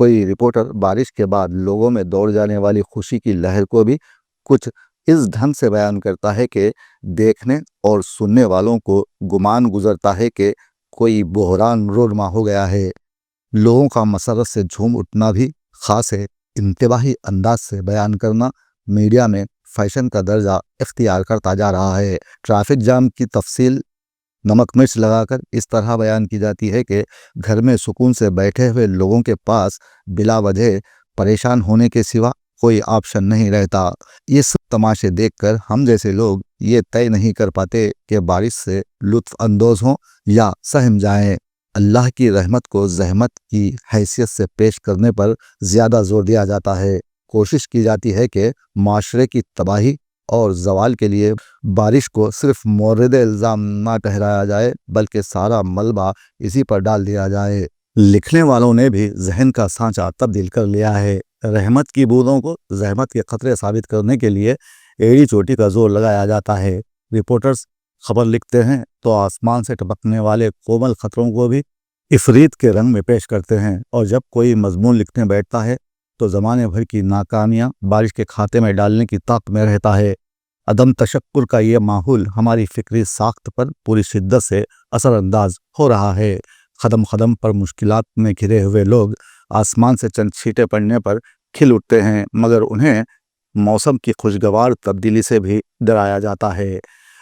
کوئی رپورٹر بارش کے بعد لوگوں میں دوڑ جانے والی خوشی کی لہر کو بھی کچھ اس ڈھنگ سے بیان کرتا ہے کہ دیکھنے اور سننے والوں کو گمان گزرتا ہے کہ کوئی بحران رونما ہو گیا ہے۔ لوگوں کا مسرت سے جھوم اٹھنا بھی خاص ہے۔ انتباہی انداز سے بیان کرنا میڈیا میں فیشن کا درجہ اختیار کرتا جا رہا ہے۔ ٹریفک جام کی تفصیل نمک مرچ لگا کر اس طرح بیان کی جاتی ہے کہ گھر میں سکون سے بیٹھے ہوئے لوگوں کے پاس بلا وجہ پریشان ہونے کے سوا کوئی آپشن نہیں رہتا۔ یہ سب تماشے دیکھ کر ہم جیسے لوگ یہ طے نہیں کر پاتے کہ بارش سے لطف اندوز ہوں یا سہم جائیں۔ اللہ کی رحمت کو زحمت کی حیثیت سے پیش کرنے پر زیادہ زور دیا جاتا ہے۔ کوشش کی جاتی ہے کہ معاشرے کی تباہی اور زوال کے لیے بارش کو صرف مورد الزام نہ ٹھہرایا جائے بلکہ سارا ملبہ اسی پر ڈال دیا جائے۔ لکھنے والوں نے بھی ذہن کا سانچہ تبدیل کر لیا ہے۔ رحمت کی بوندوں کو زحمت کے خطرے ثابت کرنے کے لیے ایڑی چوٹی کا زور لگایا جاتا ہے۔ رپورٹرز خبر لکھتے ہیں تو آسمان سے ٹپکنے والے کومل خطروں کو بھی عفریت کے رنگ میں پیش کرتے ہیں، اور جب کوئی مضمون لکھنے بیٹھتا ہے تو زمانے بھر کی ناکامیاں بارش کے کھاتے میں ڈالنے کی طاقت میں رہتا ہے۔ عدم تشکر کا یہ ماحول ہماری فکری ساخت پر پوری شدت سے اثر انداز ہو رہا ہے۔ قدم قدم پر مشکلات میں گھرے ہوئے لوگ آسمان سے چند چھینٹے پڑنے پر کھل اٹھتے ہیں، مگر انہیں موسم کی خوشگوار تبدیلی سے بھی ڈرایا جاتا ہے۔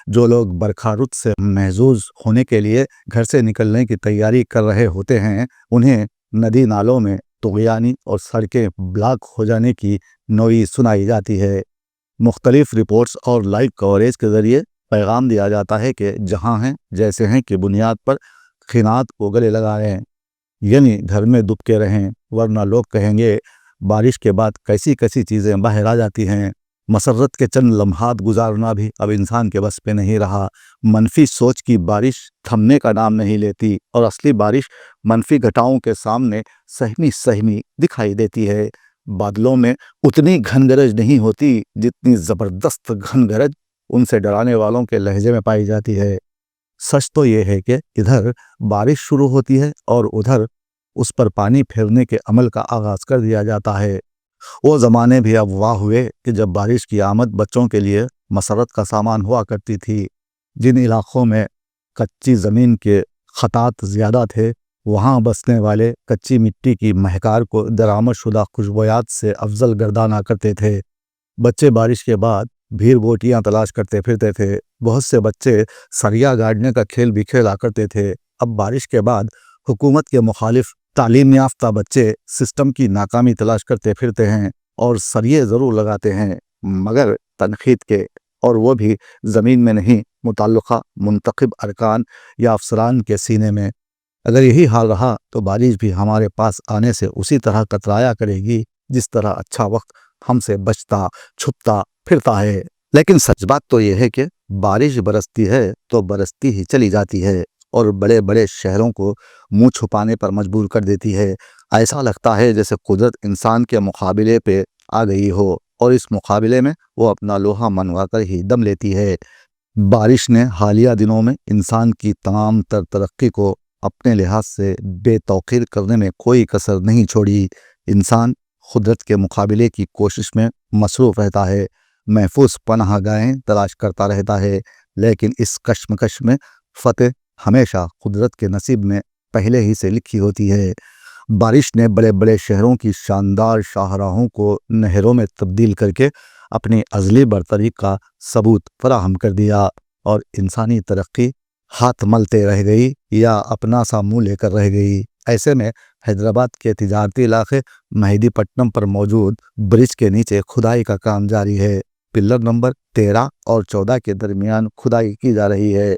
جو لوگ برکھا رت سے محظوظ ہونے کے لیے گھر سے نکلنے کی تیاری کر رہے ہوتے ہیں، انہیں ندی نالوں میں طغیانی اور سڑکیں بلاک ہو جانے کی نوئی سنائی جاتی ہے۔ مختلف رپورٹس اور لائیو کوریج کے ذریعے پیغام دیا جاتا ہے کہ جہاں ہیں جیسے ہیں کی بنیاد پر خنات کو گلے لگائیں، یعنی گھر میں دبکے رہیں، ورنہ لوگ کہیں گے بارش کے بعد کیسی کیسی چیزیں باہر آ جاتی ہیں۔ مسرت کے چند لمحات گزارنا بھی اب انسان کے بس پہ نہیں رہا۔ منفی سوچ کی بارش تھمنے کا نام نہیں لیتی، اور اصلی بارش منفی گھٹاؤں کے سامنے سہمی سہمی دکھائی دیتی ہے۔ بادلوں میں اتنی گھن گرج نہیں ہوتی جتنی زبردست گھن گرج ان سے ڈرانے والوں کے لہجے میں پائی جاتی ہے۔ سچ تو یہ ہے کہ ادھر بارش شروع ہوتی ہے اور ادھر اس پر پانی پھیرنے کے عمل کا آغاز کر دیا جاتا ہے۔ وہ زمانے بھی اب واہ ہوئے کہ جب بارش کی آمد بچوں کے لیے مسرت کا سامان ہوا کرتی تھی۔ جن علاقوں میں کچی زمین کے خطات زیادہ تھے، وہاں بسنے والے کچی مٹی کی مہکار کو درآمد شدہ خوشبویات سے افضل گردانا کرتے تھے۔ بچے بارش کے بعد بھیر بوٹیاں تلاش کرتے پھرتے تھے۔ بہت سے بچے سریا گاڑنے کا کھیل بھی کھیلا کرتے تھے۔ اب بارش کے بعد حکومت کے مخالف تعلیم یافتہ بچے سسٹم کی ناکامی تلاش کرتے پھرتے ہیں اور سریے ضرور لگاتے ہیں، مگر تنقید کے، اور وہ بھی زمین میں نہیں، متعلقہ منتخب ارکان یا افسران کے سینے میں۔ اگر یہی حال رہا تو بارش بھی ہمارے پاس آنے سے اسی طرح کترایا کرے گی جس طرح اچھا وقت ہم سے بچتا چھپتا پھرتا ہے۔ لیکن سچ بات تو یہ ہے کہ بارش برستی ہے تو برستی ہی چلی جاتی ہے اور بڑے بڑے شہروں کو منہ چھپانے پر مجبور کر دیتی ہے۔ ایسا لگتا ہے جیسے قدرت انسان کے مقابلے پہ آ گئی ہو، اور اس مقابلے میں وہ اپنا لوہا منوا کر ہی دم لیتی ہے۔ بارش نے حالیہ دنوں میں انسان کی تمام تر ترقی کو اپنے لحاظ سے بے توقیر کرنے میں کوئی کسر نہیں چھوڑی۔ انسان قدرت کے مقابلے کی کوشش میں مصروف رہتا ہے، محفوظ پناہ گاہیں تلاش کرتا رہتا ہے، لیکن اس کشمکش میں فتح ہمیشہ قدرت کے نصیب میں پہلے ہی سے لکھی ہوتی ہے۔ بارش نے بڑے بڑے شہروں کی شاندار شاہراہوں کو نہروں میں تبدیل کر کے اپنی ازلی برتری کا ثبوت فراہم کر دیا، اور انسانی ترقی ہاتھ ملتے رہ گئی یا اپنا سا منہ لے کر رہ گئی۔ ایسے میں حیدرآباد کے تجارتی علاقے مہدی پٹنم پر موجود برج کے نیچے کھدائی کا کام جاری ہے۔ پلر نمبر 13 اور 14 کے درمیان کھدائی کی جا رہی ہے۔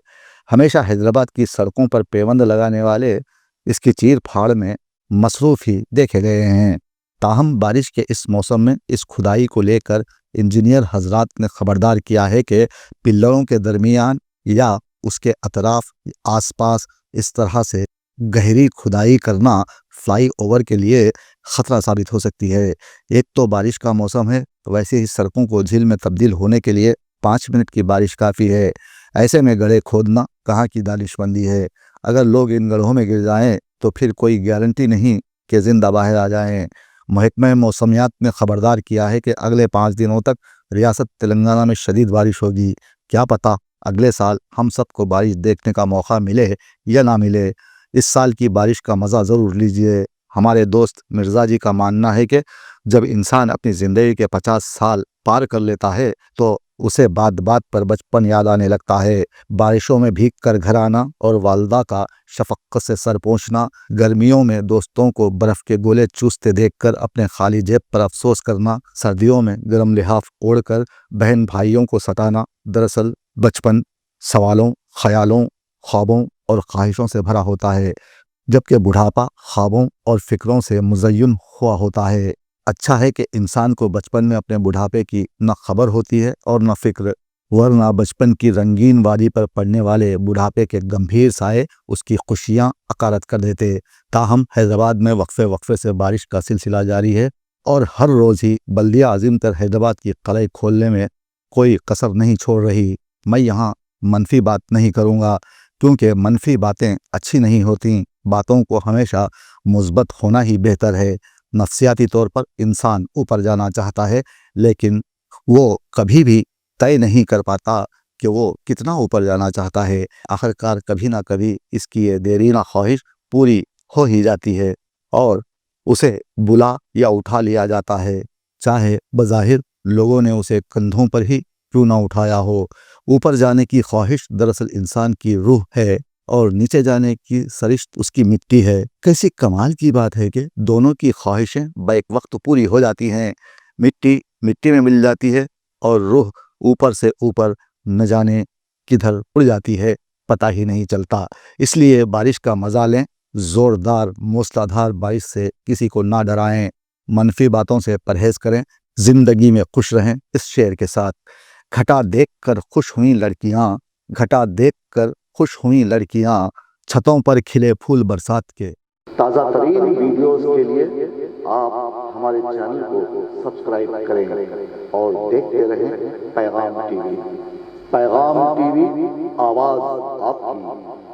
ہمیشہ حیدرآباد کی سڑکوں پر پیوند لگانے والے اس کی چیر پھاڑ میں مصروف ہی دیکھے گئے ہیں۔ تاہم بارش کے اس موسم میں اس کھدائی کو لے کر انجینئر حضرات نے خبردار کیا ہے کہ پلروں کے درمیان یا اس کے اطراف آس پاس اس طرح سے گہری کھدائی کرنا فلائی اوور کے لیے خطرہ ثابت ہو سکتی ہے۔ ایک تو بارش کا موسم ہے، ویسے ہی سڑکوں کو جھیل میں تبدیل ہونے کے لیے 5 منٹ کی بارش کافی ہے۔ ایسے میں گڑھے کھودنا کہاں کی دانش مندی ہے؟ اگر لوگ ان گڑھوں میں گر جائیں تو پھر کوئی گارنٹی نہیں کہ زندہ باہر آ جائیں۔ محکمہ موسمیات نے خبردار کیا ہے کہ اگلے 5 دنوں تک ریاست تلنگانہ میں شدید بارش ہوگی۔ کیا پتہ اگلے سال ہم سب کو بارش دیکھنے کا موقع ملے یا نہ ملے۔ اس سال کی بارش کا مزہ ضرور لیجئے۔ ہمارے دوست مرزا جی کا ماننا ہے کہ جب انسان اپنی زندگی کے 50 سال پار کر لیتا ہے تو اسے بات بات پر بچپن یاد آنے لگتا ہے۔ بارشوں میں بھیگ کر گھر آنا اور والدہ کا شفقت سے سر پوچھنا، گرمیوں میں دوستوں کو برف کے گولے چوستے دیکھ کر اپنے خالی جیب پر افسوس کرنا، سردیوں میں گرم لحاف اوڑھ کر بہن بھائیوں کو ستانا، دراصل بچپن سوالوں، خیالوں، خوابوں اور خواہشوں سے بھرا ہوتا ہے، جبکہ بڑھاپا خوابوں اور فکروں سے مزین ہوا ہوتا ہے۔ اچھا ہے کہ انسان کو بچپن میں اپنے بڑھاپے کی نہ خبر ہوتی ہے اور نہ فکر، ورنہ بچپن کی رنگین وادی پر پڑنے والے بڑھاپے کے گمبھیر سائے اس کی خوشیاں عکارت کر دیتے۔ تاہم حیدرآباد میں وقفے وقفے سے بارش کا سلسلہ جاری ہے اور ہر روز ہی بلدیہ عظیم تر حیدرآباد کی قلعے کھولنے میں کوئی کسر نہیں چھوڑ رہی۔ میں یہاں منفی بات نہیں کروں گا کیونکہ منفی باتیں اچھی نہیں ہوتیں۔ باتوں کو ہمیشہ مثبت ہونا ہی بہتر ہے۔ نفسیاتی طور پر انسان اوپر جانا چاہتا ہے لیکن وہ کبھی بھی طے نہیں کر پاتا کہ وہ کتنا اوپر جانا چاہتا ہے۔ آخرکار کبھی نہ کبھی اس کی یہ دیرینہ خواہش پوری ہو ہی جاتی ہے اور اسے بلا یا اٹھا لیا جاتا ہے، چاہے بظاہر لوگوں نے اسے کندھوں پر ہی کیوں نہ اٹھایا ہو۔ اوپر جانے کی خواہش دراصل انسان کی روح ہے اور نیچے جانے کی سرشت اس کی مٹی ہے۔ کیسی کمال کی بات ہے کہ دونوں کی خواہشیں بیک وقت پوری ہو جاتی ہیں۔ مٹی مٹی میں مل جاتی ہے اور روح اوپر سے اوپر نہ جانے کدھر اڑ جاتی ہے، پتہ ہی نہیں چلتا۔ اس لیے بارش کا مزہ لیں، زوردار موسلا دھار بارش سے کسی کو نہ ڈرائیں، منفی باتوں سے پرہیز کریں، زندگی میں خوش رہیں۔ اس شعر کے ساتھ گھٹا دیکھ کر خوش ہوئیں لڑکیاں، گھٹا دیکھ کر خوش ہوئیں لڑکیاں، چھتوں پر کھلے پھول برسات کے۔ تازہ ترین ویڈیوز کے لیے آپ ہمارے چینل کو سبسکرائب کریں اور دیکھتے رہیں پیغام ٹی وی۔ پیغام ٹی وی، آواز آپ کی۔